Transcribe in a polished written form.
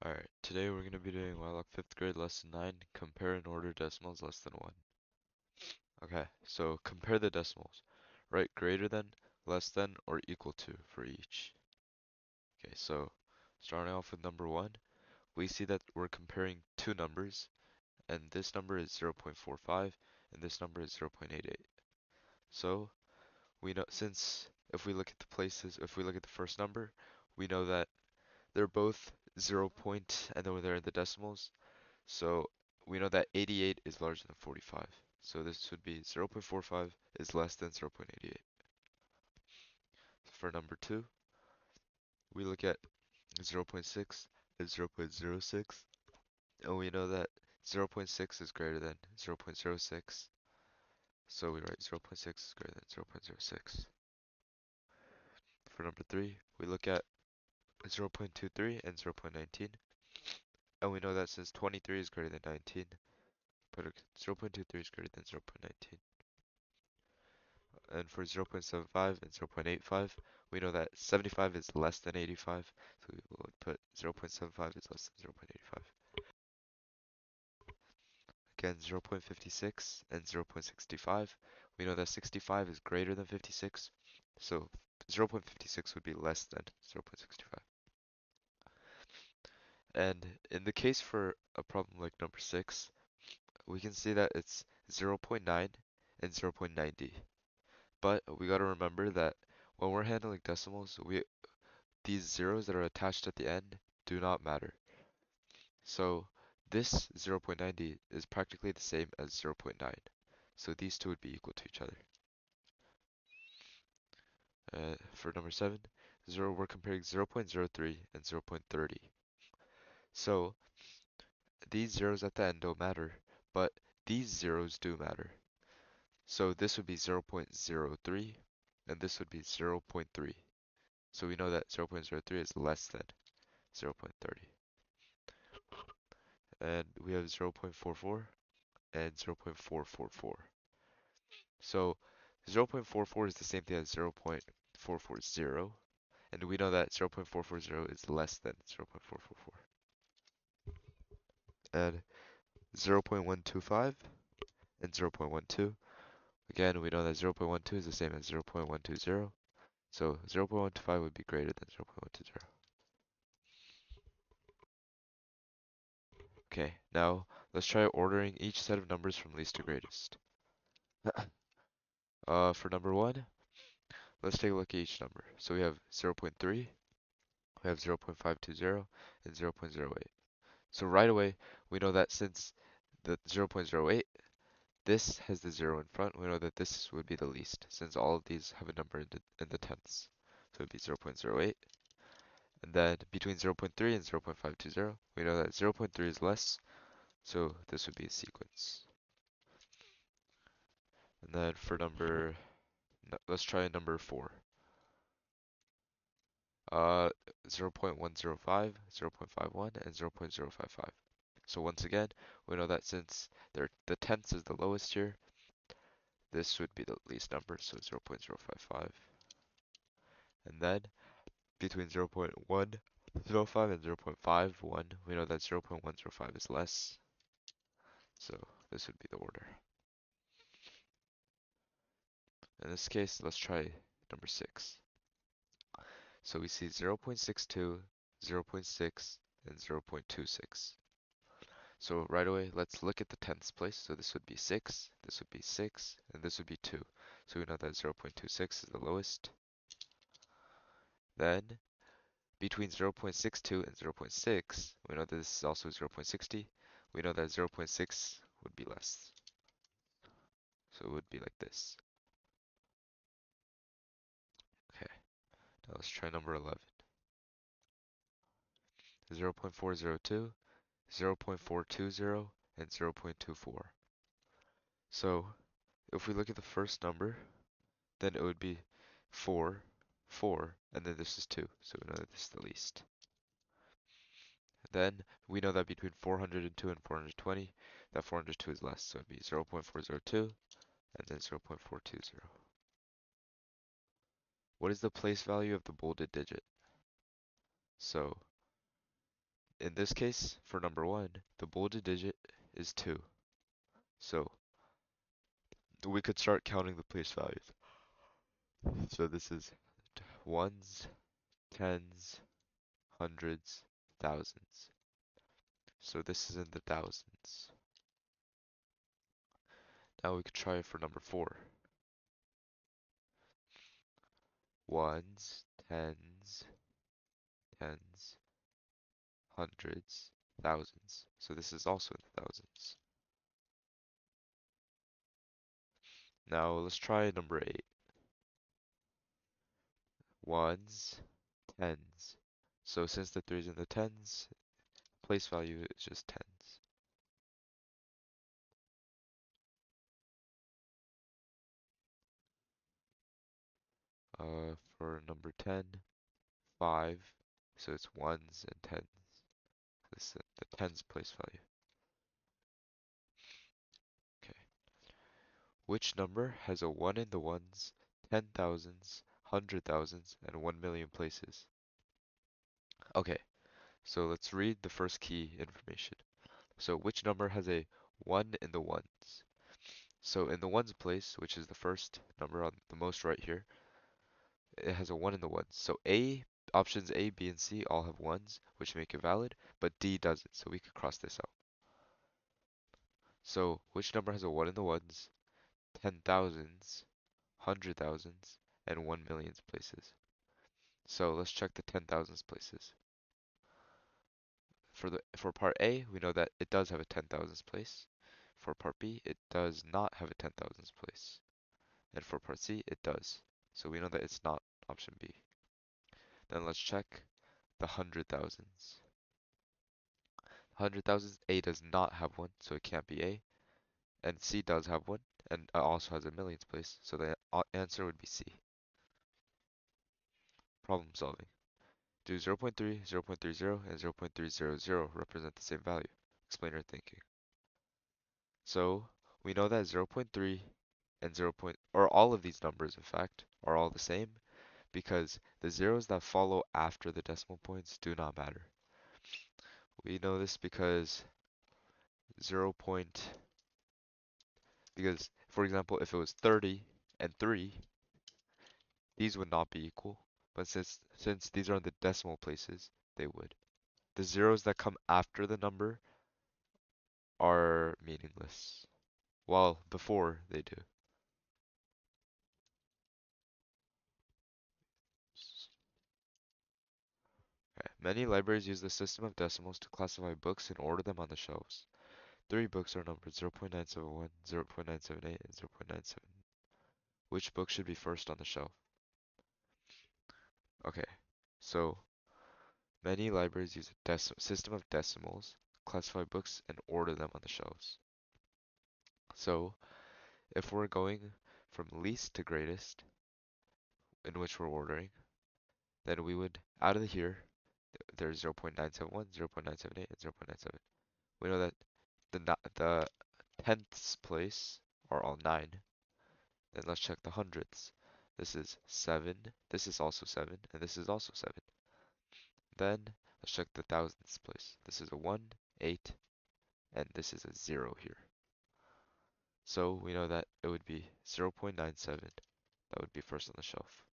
Alright, today we're going to be doing Wylock 5th grade lesson 9, compare and order decimals less than 1. Okay, so compare the decimals. Write greater than, less than, or equal to for each. Okay, so starting off with number 1, we see that we're comparing two numbers, and this number is 0.45, and this number is 0.88. So we know, since if we look at the places, if we look at the first number, we know that they're both 0 point, and then they're in the decimals. So we know that 88 is larger than 45. So this would be 0.45 is less than 0.88. For number 2, we look at 0.6 and 0.06, and we know that 0.6 is greater than 0.06. So we write 0.6 is greater than 0.06. For number 3, we look at 0.23 and 0.19, and we know that since 23 is greater than 19, but 0.23 is greater than 0.19. And for 0.75 and 0.85, we know that 75 is less than 85, so we would put 0.75 is less than 0.85. Again, 0.56 and 0.65, we know that 65 is greater than 56, so 0.56 would be less than 0.65. And in the case for a problem like number 6, we can see that it's 0.9 and 0.90. But we gotta remember that when we're handling decimals, these zeros that are attached at the end do not matter. So this 0.90 is practically the same as 0.9. So these two would be equal to each other. For number 7, we're comparing 0.03 and 0.30. So these zeros at the end don't matter, but these zeros do matter. So this would be 0.03 and this would be 0.3. So we know that 0.03 is less than 0.30. And we have 0.44 and 0.444. So 0.44 is the same thing as 0.440, and we know that 0.440 is less than 0.444. And 0.125 and 0.12, again, we know that 0.12 is the same as 0.120, so 0.125 would be greater than 0.120. Okay, now let's try ordering each set of numbers from least to greatest. For number 1, let's take a look at each number. So we have 0.3, we have 0.520, and 0.08. So right away, we know that since the 0.08, this has the 0 in front, we know that this would be the least, since all of these have a number in the tenths. So it would be 0.08. And then between 0.3 and 0.520, we know that 0.3 is less, so this would be a sequence. And then for let's try number 4. 0.105, 0.51, and 0.055. So once again, we know that since the tenths is the lowest here, this would be the least number, so 0.055. And then between 0.105 and 0.51, we know that 0.105 is less, so this would be the order. In this case, let's try number 6. So we see 0.62, 0.6, and 0.26. So right away, let's look at the tenths place. So this would be 6, this would be 6, and this would be 2. So we know that 0.26 is the lowest. Then between 0.62 and 0.6, we know that this is also 0.60. We know that 0.6 would be less. So it would be like this. Okay, now let's try number 11. 0.402, 0.420, and 0.24. So if we look at the first number, then it would be 4, 4, and then this is 2. So we know that this is the least. Then we know that between 402 and 420, that 402 is less. So it'd be 0.402 and then 0.420. What is the place value of the bolded digit? So in this case, for number 1, the bolded digit is 2. So we could start counting the place values. So this is ones, tens, hundreds, thousands. So this is in the thousands. Now we could try it for number 4. Ones, tens, hundreds, thousands. So this is also in the thousands. Now let's try number 8. Ones, tens. So since the 3 is in the tens, place value is just tens. For number 10, 5. So it's ones and tens. This is the tens place value. Okay. Which number has a 1 in the ones, 10,000s, 100,000s, and 1 million places? Okay, so let's read the first key information. So which number has a 1 in the ones? So in the ones place, which is the first number on the most right here, it has a 1 in the ones. So options A, B, and C all have ones, which make it valid, but D doesn't, so we could cross this out. So which number has a 1 in the ones, 10,000s, 100,000s, and 1 millions places? So let's check the 10,000s places. For part A, we know that it does have a 10,000s place. For part B, it does not have a 10,000s place. And for part C, it does. So we know that it's not option B. Then let's check the 100,000s. 100,000s, A does not have one, so it can't be A. And C does have one, and also has a millions place, so the answer would be C. Problem solving. Do 0.3, 0.30, and 0.300 represent the same value? Explain your thinking. So we know that 0.3 and 0. Or all of these numbers, in fact, are all the same because the zeros that follow after the decimal points do not matter. We know this because 0. Because, for example, if it was 30 and 3, these would not be equal. But since these are in the decimal places, they would. The zeros that come after the number are meaningless. Well, before they do. Okay. Many libraries use the system of decimals to classify books and order them on the shelves. 3 books are numbered 0.971, 0.978, and 0.97. Which book should be first on the shelf? Okay, so many libraries use a system of decimals, classify books, and order them on the shelves. So if we're going from least to greatest, in which we're ordering, then we would, out of here, there's 0.971, 0.978, and 0.97. We know that the tenths place are all 9. Then let's check the hundredths. This is 7, this is also 7, and this is also 7. Then let's check the thousandths place. This is a 1, 8, and this is a 0 here. So we know that it would be 0.97. That would be first on the shelf.